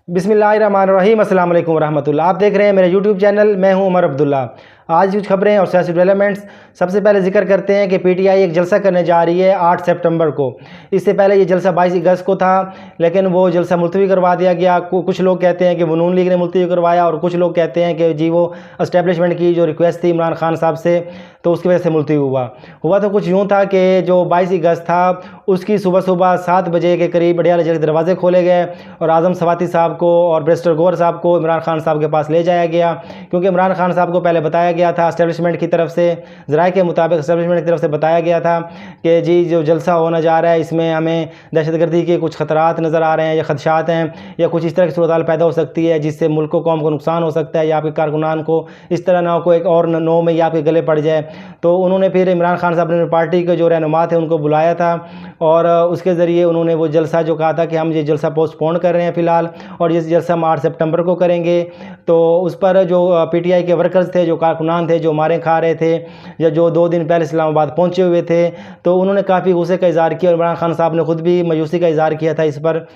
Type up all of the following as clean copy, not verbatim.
बिस्मिल्लाहिर्रहमानिर्रहीम अस्सलाम वालेकुम रहमतुल्लाह। आप देख रहे हैं मेरे यूट्यूब चैनल, मैं हूं उमर अब्दुल्ला। आज कुछ खबरें और सियासी डेवलपमेंट्स। सबसे पहले जिक्र करते हैं कि पीटीआई एक जलसा करने जा रही है 8 सितंबर को। इससे पहले ये जलसा 22 अगस्त को था, लेकिन वो जलसा मुलतवी करवा दिया गया। कुछ लोग कहते हैं कि वो नून लीग ने मुलतवी करवाया, और कुछ लोग कहते हैं कि जी वो एस्टेब्लिशमेंट की जो रिक्वेस्ट थी इमरान खान साहब से, तो उसकी वजह से मुलतवी हुआ तो कुछ यूँ था कि जो 22 अगस्त था उसकी सुबह सुबह 7 बजे के करीब अडियाला जेल के दरवाजे खोले गए और आज़म सवाती साहब को और बैरिस्टर गौहर साहब को इमरान खान साहब के पास ले जाया गया। क्योंकि इमरान खान साहब को पहले बताया गया था एस्टेब्लिशमेंट की तरफ से, ज़राए के मुताबिक एस्टेब्लिशमेंट की तरफ से बताया गया था कि जी जो जलसा होने जा रहा है इसमें हमें दहशतगर्दी के कुछ ख़तरात नज़र आ रहे हैं या खदशात हैं, या कुछ इस तरह की सूरत पैदा हो सकती है जिससे मुल्क को कौम को नुकसान हो सकता है, या आपके कारकुनान को इस तरह ना हो कोई एक और नो में या आपके गले पड़ जाए। तो उन्होंने फिर इमरान खान साहब ने पार्टी के जो रहनुमा थे उनको बुलाया था, और उसके ज़रिए उन्होंने वो जलसा जो कहा था कि हम ये जलसा पोस्टपोन कर रहे हैं फ़िलहाल, और ये जलसा हम 8 सितंबर को करेंगे। तो उस पर जो पीटीआई के वर्कर्स थे, जो कारकुनान थे, जो मारें खा रहे थे या जो 2 दिन पहले इस्लामाबाद पहुंचे हुए थे, तो उन्होंने काफ़ी गुस्से का इज़हार किया और इमरान खान साहब ने ख़ुद भी मायूसी का इज़हार किया था इस पर।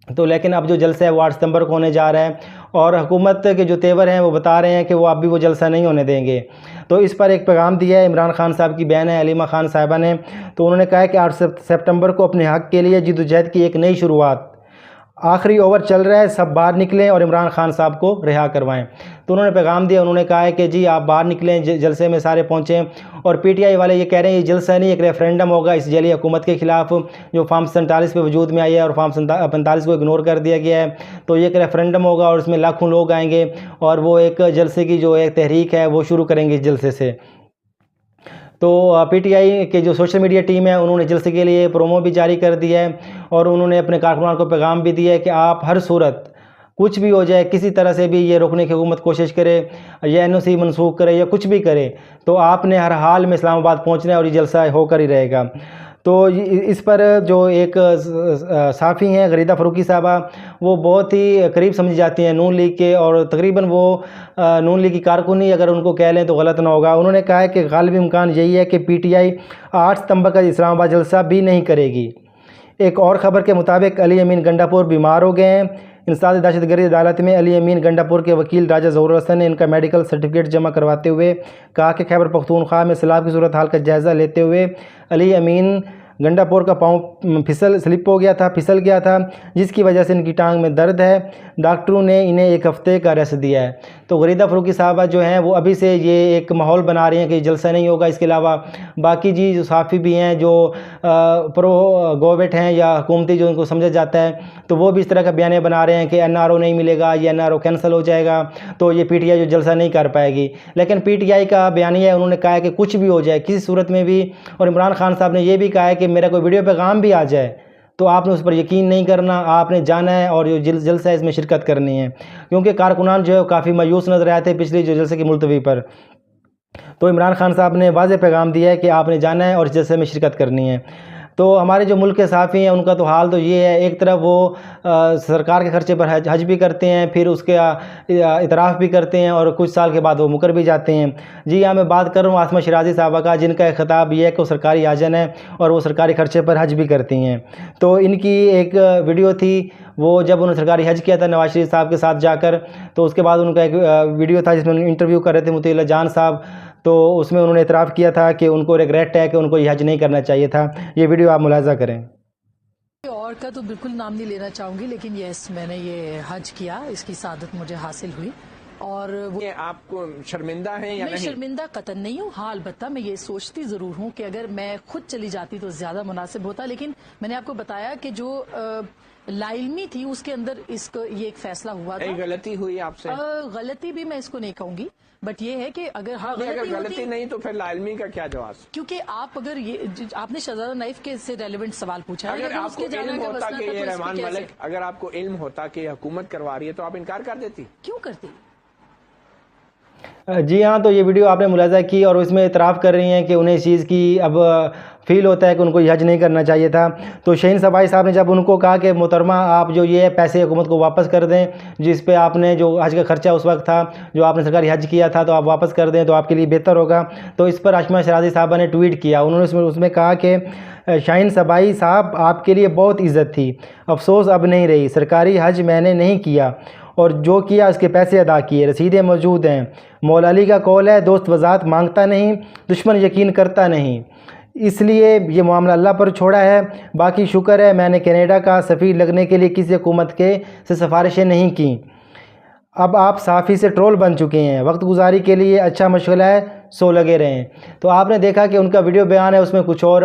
तो लेकिन अब जो जलसा है वो 8 सितंबर को होने जा रहा है, और हुकूमत के जो तेवर हैं वो बता रहे हैं कि वो अब भी वो जलसा नहीं होने देंगे। तो इस पर एक पैगाम दिया है इमरान खान साहब की बहन है अलीमा खान साहिबा ने। तो उन्होंने कहा है कि 8 सितंबर को अपने हक़ के लिए जद्दोजहद की एक नई शुरुआत, आखिरी ओवर चल रहा है, सब बाहर निकलें और इमरान खान साहब को रिहा करवाएं। तो उन्होंने पैगाम दिया, उन्होंने कहा है कि जी आप बाहर निकलें, जलसे में सारे पहुँचें। और पीटीआई वाले ये कह रहे हैं ये जलसा नहीं, एक रेफरेंडम होगा इस जेली हुकूमत के ख़िलाफ़ जो फॉर्म 47 पे वजूद में आई है, और फॉर्म 45 को इग्नोर कर दिया गया है। तो ये एक रेफरेंडम होगा और इसमें लाखों लोग आएंगे और वो एक जलसे की जो एक तहरीक है वो शुरू करेंगे इस जलसे से। तो पीटीआई के जो सोशल मीडिया टीम है उन्होंने जलसे के लिए प्रोमो भी जारी कर दिया है, और उन्होंने अपने कारकुनान को पैगाम भी दिया है कि आप हर सूरत कुछ भी हो जाए, किसी तरह से भी ये रोकने की हुकूमत कोशिश करे, या एनओसी मनसूख करे या कुछ भी करे, तो आपने हर हाल में इस्लामाबाद पहुंचना है और ये जलसा होकर ही रहेगा। तो इस पर जो एक साफ़ी हैं गरीदा फ़रूकी साहबा, वो बहुत ही करीब समझी जाती हैं नून लीग के, और तकरीबन वो नून लीग की कारकुनी अगर उनको कह लें तो गलत ना होगा। उन्होंने कहा है कि गालिब इम्कान यही है कि पीटीआई 8 सितंबर का इस्लामाबाद जलसा भी नहीं करेगी। एक और ख़बर के मुताबिक अली अमीन गंडापुर बीमार हो गए हैं। इंसदाद दहशतगर्दी अदालत में अली अमीन गंडापुर के वकील राजा ज़हूर हसन ने इनका मेडिकल सर्टिफिकेट जमा करवाते हुए कहा कि खैबर पख्तूनख्वा में सैलाब की सूरत हाल का जायज़ा लेते हुए अली अमीन गंडापुर का पाँव फिसल गया था, जिसकी वजह से इनकी टांग में दर्द है। डॉक्टरों ने इन्हें 1 हफ़्ते का रेस्ट दिया है। तो गरीदा फ़रूकी साहबा जो हैं वो अभी से ये एक माहौल बना रही हैं कि जलसा नहीं होगा। इसके अलावा बाकी जी जो साफ़ी भी हैं, जो प्रो गवर्नमेंट हैं या हुकूमती जो उनको समझा जाता है, तो वो भी इस तरह का बयान बना रहे हैं कि एनआरओ नहीं मिलेगा, ये एनआरओ कैंसिल हो जाएगा, तो ये पीटीआई जो जलसा नहीं कर पाएगी। लेकिन पीटीआई का बयानिया है, उन्होंने कहा है कि कुछ भी हो जाए किसी सूरत में भी, और इमरान खान साहब ने ये भी कहा है कि मेरा कोई वीडियो पैगाम भी आ जाए तो आपने उस पर यकीन नहीं करना, आपने जाना है और जो जलसा है इसमें शिरकत करनी है। क्योंकि कारकुनान जो है काफ़ी मायूस नजर आए थे पिछली जो जलसे की मुलतवी पर। तो इमरान खान साहब ने वाज़ेह पैगाम दिया है कि आपने जाना है और इस जलसे में शिरकत करनी है। तो हमारे जो मुल्क के साफ़ी हैं उनका तो हाल तो ये है, एक तरफ वो सरकार के खर्चे पर हज भी करते हैं, फिर उसके इतराफ़ भी करते हैं, और कुछ साल के बाद वो मुकर भी जाते हैं। जी हाँ, मैं बात कर रहा हूँ आसमा शिराजी साहबा का, जिनका एक ख़िताब ये है कि वो सरकारी आजन है और वो सरकारी खर्चे पर हज भी करती हैं। तो इनकी एक वीडियो थी, वो जब उन्होंने सरकारी हज किया था नवाज शरीफ साहब के साथ जाकर, तो उसके बाद उनका एक वीडियो था जिसमें इंटरव्यू कर रहे थे मुतीउल्लाह जान साहब। तो उसमें उन्होंने इतराफ़ किया था कि उनको रिग्रेट है कि उनको ये हज नहीं करना चाहिए था। ये वीडियो आप मुलाज़ा करें। और का तो बिल्कुल नाम नहीं लेना चाहूँगी, लेकिन यस मैंने ये हज किया, इसकी सादत मुझे हासिल हुई। और वो आपको शर्मिंदा है या मैं नहीं? शर्मिंदा कतन नहीं हूँ। हाँ, अलबत्ता मैं ये सोचती ज़रूर हूँ कि अगर मैं खुद चली जाती तो ज़्यादा मुनासिब होता, लेकिन मैंने आपको बताया कि जो लाइलमी थी उसके अंदर इसको ये एक फैसला हुआ था। गलती हुई आपसे? गलती भी मैं इसको नहीं कहूँगी, बट ये है कि अगर हाँ गलती नहीं तो फिर लाइलमी का क्या जवाब? क्योंकि आप अगर ये आपने शहजादा नाइफ के से रेलेवेंट सवाल पूछा, अगर आपको इल्म होता कि ये रहमान मलिक, अगर आपको इल्म होता कि हुकूमत करवा रही है तो आप इनकार कर देती? क्यों करती? जी हाँ, तो ये वीडियो आपने मुलाज़ा की और इसमें इतराफ़ कर रही हैं कि उन्हें इस चीज़ की अब फील होता है कि उनको ये हज नहीं करना चाहिए था। तो शहीन सबाई साहब ने जब उनको कहा कि मोहतरमा आप जो ये पैसे हुकूमत को वापस कर दें, जिस पे आपने जो हज का खर्चा उस वक्त था, जो आपने सरकारी हज किया था, तो आप वापस कर दें तो आपके लिए बेहतर होगा। तो इस पर आशमा शराजी साहबा ने ट्वीट किया। उन्होंने उसमें कहा कि शाहीन सबाई साहब आपके लिए बहुत इज़्ज़त थी, अफसोस अब नहीं रही। सरकारी हज मैंने नहीं किया और जो किया उसके पैसे अदा किए, रसीदें मौजूद हैं। मौला अली का कौल है, दोस्त वजात मांगता नहीं, दुश्मन यकीन करता नहीं। इसलिए ये मामला अल्लाह पर छोड़ा है। बाकी शुक्र है मैंने कनाडा का सफ़ीर लगने के लिए किसी हुकूमत के से सिफारिशें नहीं की। अब आप साफ़ी से ट्रोल बन चुके हैं, वक्त गुजारी के लिए अच्छा मशगला है, सो लगे रहें। तो आपने देखा कि उनका वीडियो बयान है, उसमें कुछ और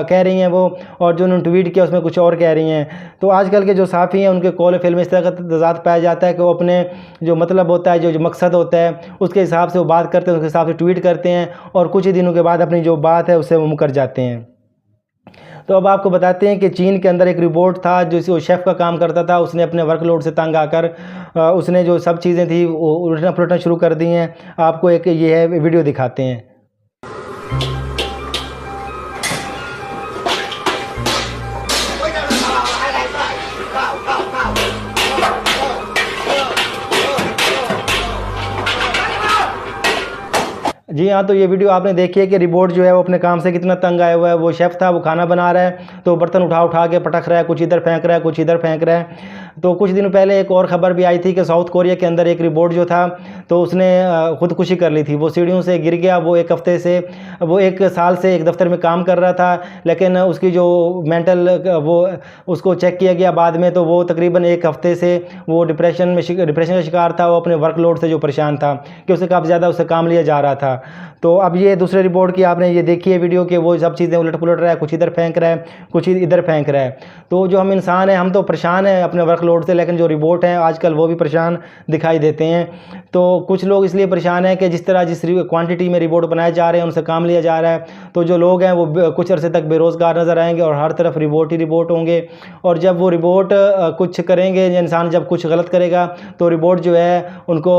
कह रही हैं वो, और जो उन्होंने ट्वीट किया उसमें कुछ और कह रही हैं। तो आजकल के जो साफ़ी हैं उनके कौल फिल्म इस तरह का तज़ाद पाया जाता है कि वो अपने जो मतलब होता है, जो मकसद होता है, उसके हिसाब से वो बात करते हैं, उसके हिसाब से ट्वीट करते हैं, और कुछ ही दिनों के बाद अपनी जो बात है उससे वो मुकर जाते हैं। तो अब आपको बताते हैं कि चीन के अंदर एक रिपोर्ट था, जो वो शेफ़ का काम करता था, उसने अपने वर्कलोड से तंग आकर उसने जो सब चीज़ें थी वो उलटना पुलटना शुरू कर दी हैं। आपको एक ये है वीडियो दिखाते हैं। जी हाँ, तो ये वीडियो आपने देखी है कि रिपोर्ट जो है वो अपने काम से कितना तंग आया हुआ है। वो शेफ़ था, वो खाना बना रहा है तो बर्तन उठा उठा के पटक रहा है, कुछ इधर फेंक रहा है, कुछ इधर फेंक रहा है। तो कुछ दिन पहले एक और ख़बर भी आई थी कि साउथ कोरिया के अंदर एक रिपोर्ट जो था, तो उसने ख़ुदकुशी कर ली थी। वो सीढ़ियों से गिर गया। वो एक साल से एक दफ़्तर में काम कर रहा था, लेकिन उसकी जो मेंटल वो उसको चेक किया गया बाद में, तो वो तकरीबन एक हफ़्ते से वो डिप्रेशन का शिकार था। वो अपने वर्कलोड से जो परेशान था कि उससे काफ़ी ज़्यादा उससे काम लिया जा रहा था। तो अब ये दूसरे रिपोर्ट की आपने ये देखी है वीडियो कि वो सब चीज़ें उलट पुलट रहा है, कुछ इधर फेंक रहा है, कुछ इधर फेंक रहा है। तो जो हम इंसान हैं, हम तो परेशान हैं अपने वर्कलोड से, लेकिन जो रिपोर्ट हैं आजकल वो भी परेशान दिखाई देते हैं। तो कुछ लोग इसलिए परेशान हैं कि जिस क्वांटिटी में रिपोर्ट बनाए जा रहे हैं, उनसे काम लिया जा रहा है। तो जो लोग हैं वो कुछ अरसे तक बेरोज़गार नज़र आएंगे और हर तरफ रिपोर्ट ही रिपोर्ट होंगे। और जब वो रिपोर्ट कुछ करेंगे, इंसान जब कुछ गलत करेगा तो रिपोर्ट जो है उनको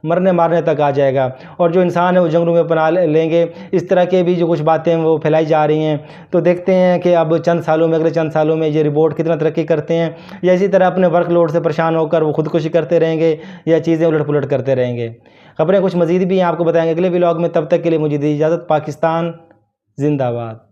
मरने मारने तक आ जाएगा, और जो इंसान है वो जंगलों में बना लेंगे। इस तरह के भी जो कुछ बातें वो फैलाई जा रही हैं। तो देखते हैं कि अब चंद सालों में, अगले चंद सालों में ये रिपोर्ट कितना तरक्की करते हैं, या इसी तरह अपने वर्कलोड से परेशान होकर वो खुदकुशी करते रहेंगे या चीज़ें उलट पुलट करते रहेंगे। खबरें कुछ मज़ीद भी हैं, आपको बताएंगे अगले व्लॉग में। तब तक के लिए मुझे दी इजाज़त। पाकिस्तान जिंदाबाद।